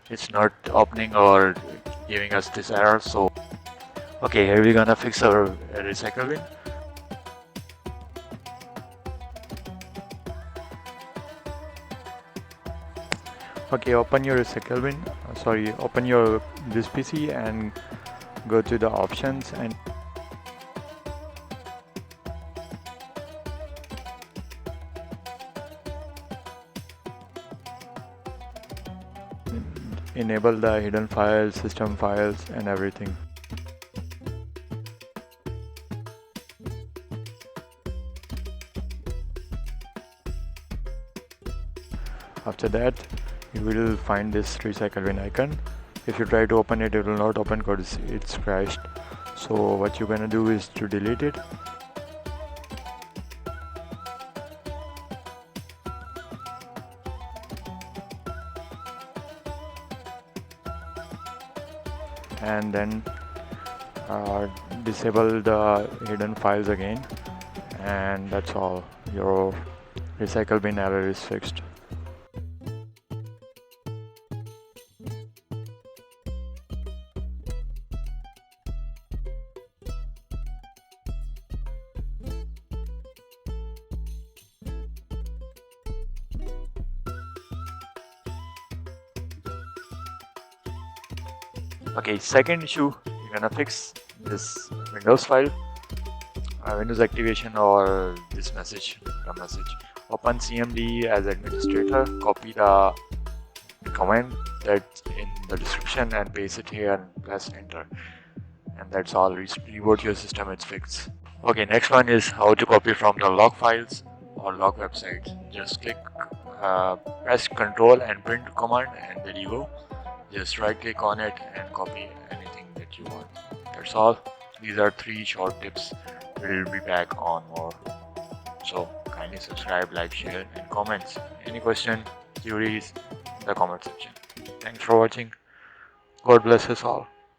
it's not opening or giving us this error. So okay, here we're gonna fix our recycle bin. Okay, open your recycle bin, open your this PC and go to the options and enable the hidden files, system files and everything. After that, you will find this recycle bin icon. If you try to open it, it will not open because it's crashed. So what you're gonna do is to delete it. And then disable the hidden files again, and that's all. Your recycle bin error is fixed. Okay, second issue, you're gonna fix this Windows file, Windows activation, or this message, the message. Open CMD as administrator, copy the command that's in the description and paste it here and press enter. And that's all. Reboot your system, it's fixed. Okay, next one is how to copy from the log files or log websites. Just press Ctrl and print command, and there you go. Just right click on it and copy anything that you want. That's all. These are 3 short tips. We'll be back on more. So kindly subscribe, like, share and comments. Any question, queries in the comment section. Thanks for watching. God bless us all.